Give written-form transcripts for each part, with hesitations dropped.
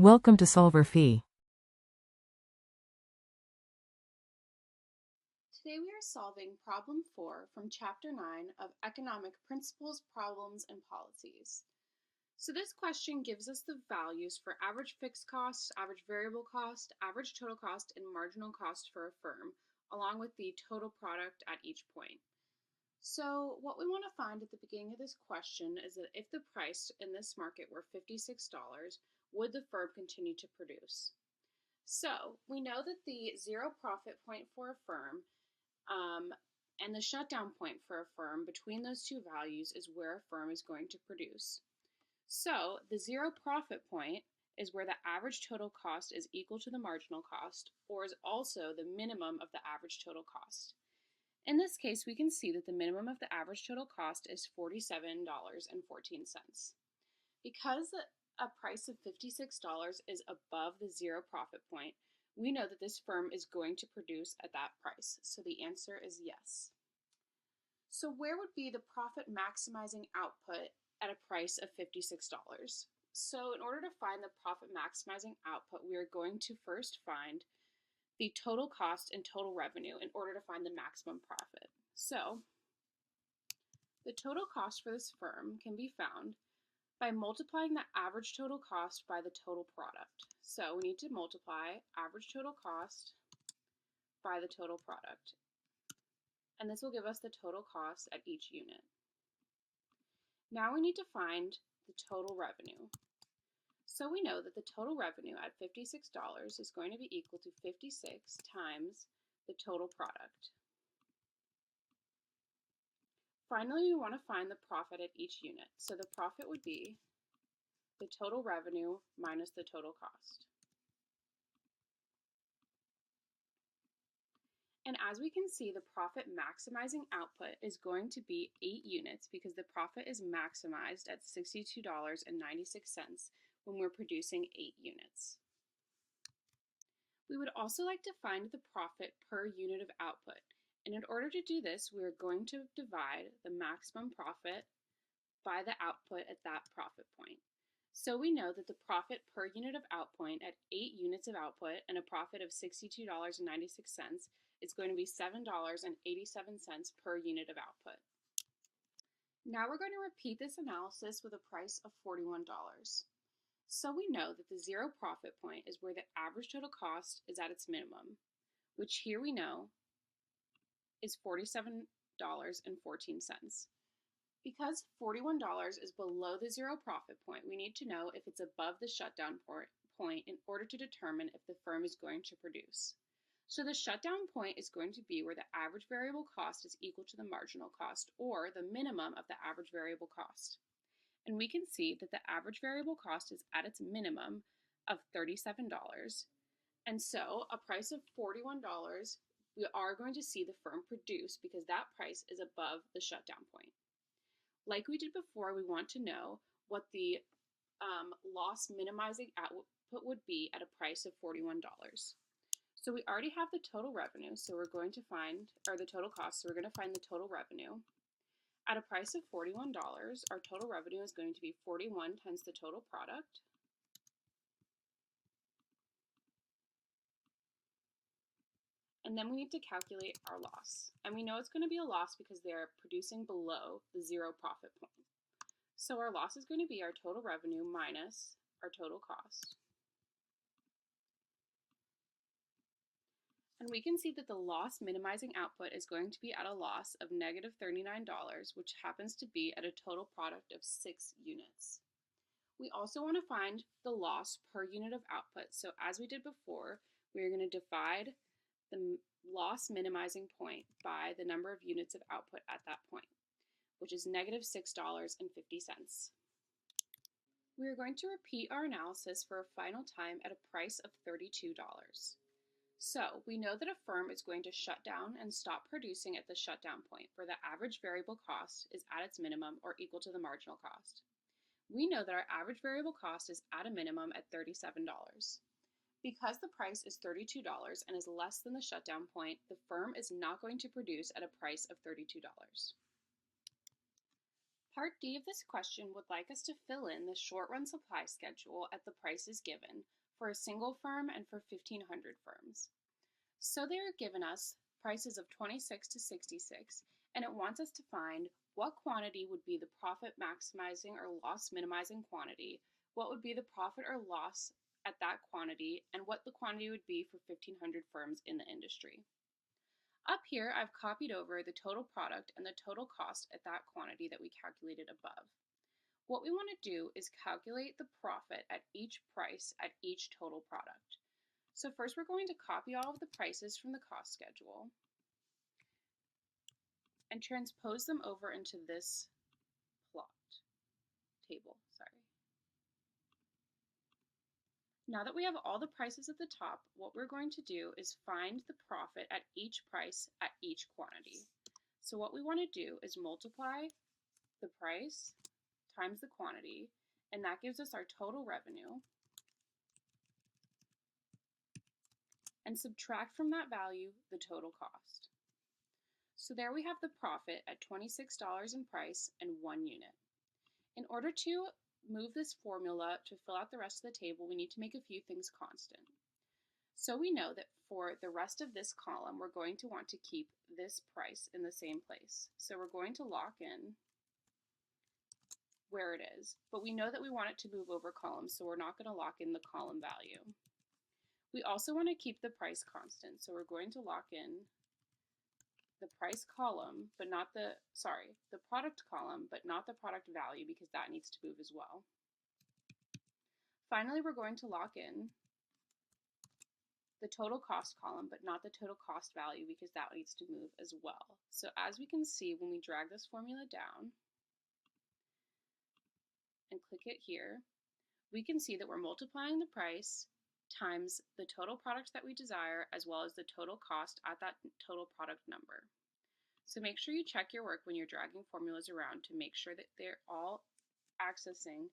Welcome to solverfy. Today we are solving problem 4 from chapter 9 of Economic Principles, Problems, and Policies. So this question gives us the values for average fixed cost, average variable cost, average total cost, and marginal cost for a firm, along with the total product at each point. So what we want to find at the beginning of this question is that if the price in this market were $56, would the firm continue to produce? So we know that the zero profit point for a firm and the shutdown point for a firm between those two values is where a firm is going to produce. So the zero profit point is where the average total cost is equal to the marginal cost, or is also the minimum of the average total cost. In this case, we can see that the minimum of the average total cost is $47.14. Because a price of $56 is above the zero profit point, we know that this firm is going to produce at that price. So the answer is yes. So where would be the profit maximizing output at a price of $56? So in order to find the profit maximizing output, we are going to first find the total cost and total revenue in order to find the maximum profit. So the total cost for this firm can be found by multiplying the average total cost by the total product. So we need to multiply average total cost by the total product. And this will give us the total cost at each unit. Now we need to find the total revenue. So we know that the total revenue at $56 is going to be equal to 56 times the total product. Finally, we want to find the profit at each unit. So the profit would be the total revenue minus the total cost. And as we can see, the profit maximizing output is going to be 8 units because the profit is maximized at $62.96 when we're producing 8 units. We would also like to find the profit per unit of output. And in order to do this, we are going to divide the maximum profit by the output at that profit point. So we know that the profit per unit of output at 8 units of output and a profit of $62.96 is going to be $7.87 per unit of output. Now we're going to repeat this analysis with a price of $41. So we know that the zero profit point is where the average total cost is at its minimum, which here we know is $47.14. Because $41 is below the zero profit point, we need to know if it's above the shutdown point in order to determine if the firm is going to produce. So the shutdown point is going to be where the average variable cost is equal to the marginal cost, or the minimum of the average variable cost. And we can see that the average variable cost is at its minimum of $37. And so a price of $41, we are going to see the firm produce because that price is above the shutdown point. Like we did before, we want to know what the loss minimizing output would be at a price of $41. So we already have the total revenue, so we're going to find, or the total cost, so we're going to find the total revenue. At a price of $41, our total revenue is going to be 41 times the total product. And then we need to calculate our loss. And we know it's going to be a loss because they're producing below the zero profit point. So our loss is going to be our total revenue minus our total cost. And we can see that the loss minimizing output is going to be at a loss of negative $39, which happens to be at a total product of 6 units. We also want to find the loss per unit of output. So as we did before, we are going to divide the loss minimizing point by the number of units of output at that point, which is negative $6.50. We are going to repeat our analysis for a final time at a price of $32. So we know that a firm is going to shut down and stop producing at the shutdown point where the average variable cost is at its minimum or equal to the marginal cost. We know that our average variable cost is at a minimum at $37. Because the price is $32 and is less than the shutdown point, the firm is not going to produce at a price of $32. Part D of this question would like us to fill in the short-run supply schedule at the prices given for a single firm and for 1,500 firms. So they are given us prices of 26 to 66, and it wants us to find what quantity would be the profit maximizing or loss minimizing quantity, what would be the profit or loss at that quantity, and what the quantity would be for 1,500 firms in the industry. Up here, I've copied over the total product and the total cost at that quantity that we calculated above. What we want to do is calculate the profit at each price at each total product. So first we're going to copy all of the prices from the cost schedule and transpose them over into this table. Now that we have all the prices at the top, what we're going to do is find the profit at each price at each quantity. So what we want to do is multiply the price times the quantity, and that gives us our total revenue, and subtract from that value the total cost. So there we have the profit at $26 in price and 1 unit. In order to move this formula to fill out the rest of the table, we need to make a few things constant. So we know that for the rest of this column, we're going to want to keep this price in the same place. So we're going to lock in where it is, but we know that we want it to move over columns, so we're not going to lock in the column value. We also want to keep the price constant, so we're going to lock in the price column, but not the product column, but not the product value, because that needs to move as well. Finally, we're going to lock in the total cost column, but not the total cost value, because that needs to move as well. So as we can see, when we drag this formula down and click it here, we can see that we're multiplying the price times the total product that we desire, as well as the total cost at that total product number. So make sure you check your work when you're dragging formulas around to make sure that they're all accessing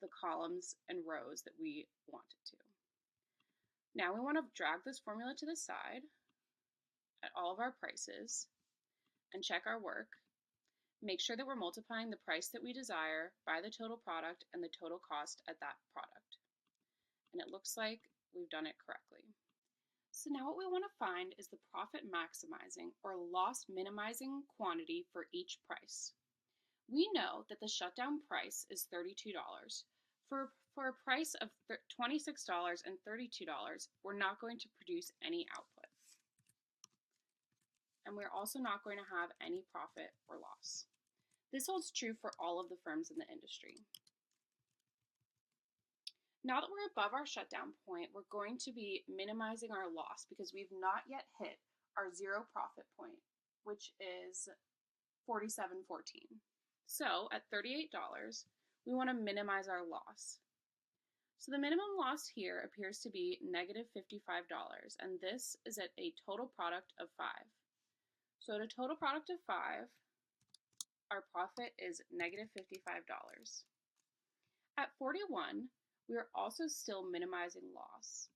the columns and rows that we want it to. Now we want to drag this formula to the side at all of our prices and check our work. Make sure that we're multiplying the price that we desire by the total product and the total cost at that product. And it looks like we've done it correctly. So now what we want to find is the profit maximizing or loss minimizing quantity for each price. We know that the shutdown price is $32. For a price of $26 and $32, we're not going to produce any output. And we're also not going to have any profit or loss. This holds true for all of the firms in the industry. Now that we're above our shutdown point, we're going to be minimizing our loss because we've not yet hit our zero profit point, which is $47.14. So at $38, we want to minimize our loss. So the minimum loss here appears to be negative $55, and this is at a total product of 5. So at a total product of 5, our profit is negative $55. At 41, we are also still minimizing loss.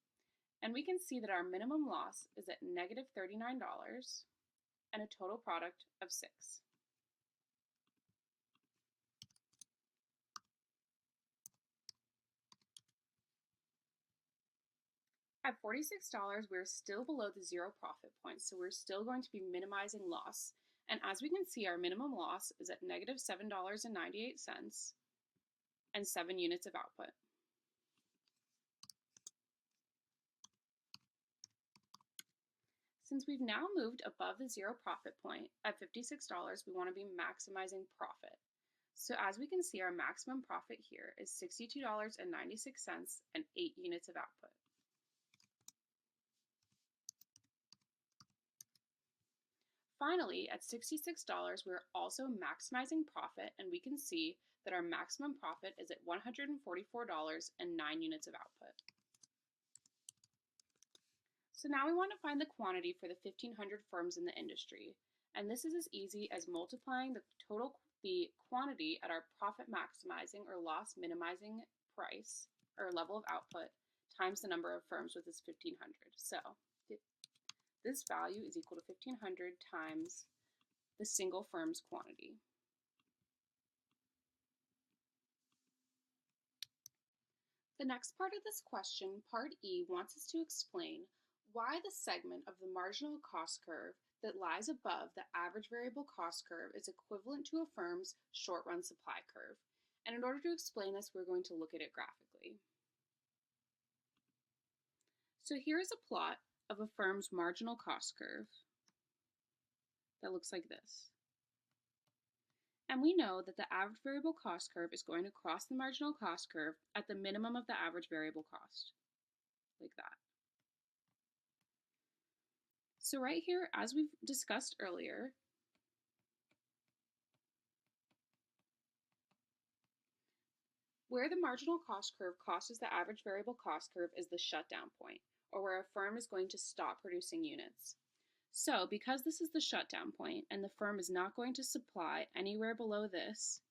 And we can see that our minimum loss is at negative $39 and a total product of 6. At $46, we're still below the zero profit point, so we're still going to be minimizing loss. And as we can see, our minimum loss is at negative $7.98 and 7 units of output. Since we've now moved above the zero profit point at $56, we want to be maximizing profit. So as we can see, our maximum profit here is $62.96 and 8 units of output. Finally, at $66, we're also maximizing profit, and we can see that our maximum profit is at $144 and 9 units of output. So now we want to find the quantity for the 1,500 firms in the industry, and this is as easy as multiplying the quantity at our profit maximizing or loss minimizing price or level of output times the number of firms with this 1,500. So this value is equal to 1,500 times the single firm's quantity. The next part of this question, Part E, wants us to explain why the segment of the marginal cost curve that lies above the average variable cost curve is equivalent to a firm's short-run supply curve. And in order to explain this, we're going to look at it graphically. So here is a plot of a firm's marginal cost curve that looks like this. And we know that the average variable cost curve is going to cross the marginal cost curve at the minimum of the average variable cost, like that. So right here, as we've discussed earlier, where the marginal cost curve crosses the average variable cost curve is the shutdown point, or where a firm is going to stop producing units. So because this is the shutdown point and the firm is not going to supply anywhere below this,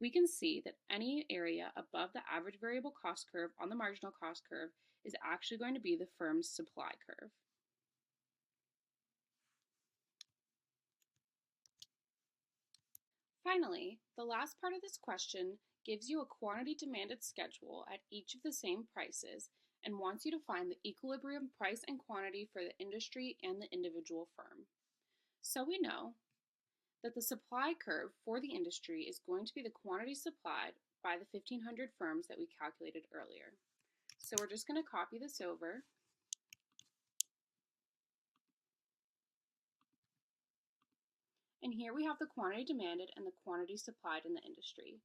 we can see that any area above the average variable cost curve on the marginal cost curve is actually going to be the firm's supply curve. Finally, the last part of this question gives you a quantity demanded schedule at each of the same prices and wants you to find the equilibrium price and quantity for the industry and the individual firm. So we know that the supply curve for the industry is going to be the quantity supplied by the 1,500 firms that we calculated earlier. So we're just going to copy this over. And here we have the quantity demanded and the quantity supplied in the industry.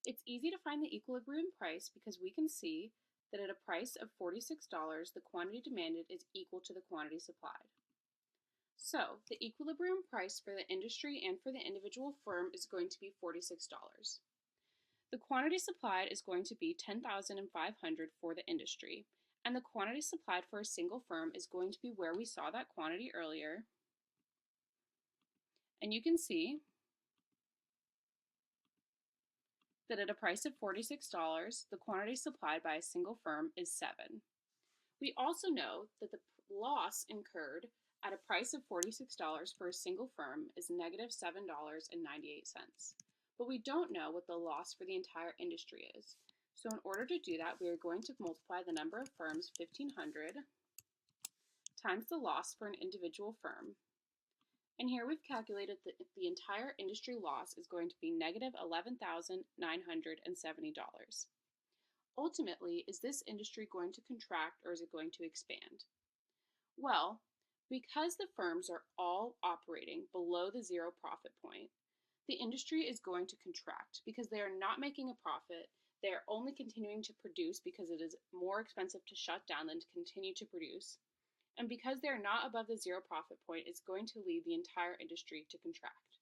It's easy to find the equilibrium price because we can see that at a price of $46, the quantity demanded is equal to the quantity supplied. So the equilibrium price for the industry and for the individual firm is going to be $46. The quantity supplied is going to be 10,500 for the industry, and the quantity supplied for a single firm is going to be where we saw that quantity earlier. And you can see that at a price of $46, the quantity supplied by a single firm is 7. We also know that the loss incurred at a price of $46 for a single firm is negative $7.98. But we don't know what the loss for the entire industry is. So in order to do that, we are going to multiply the number of firms, 1,500, times the loss for an individual firm. And here we've calculated that the entire industry loss is going to be negative $11,970. Ultimately, is this industry going to contract or is it going to expand? Well, because the firms are all operating below the zero profit point, the industry is going to contract because they are not making a profit. They are only continuing to produce because it is more expensive to shut down than to continue to produce. And because they are not above the zero profit point, it's going to lead the entire industry to contract.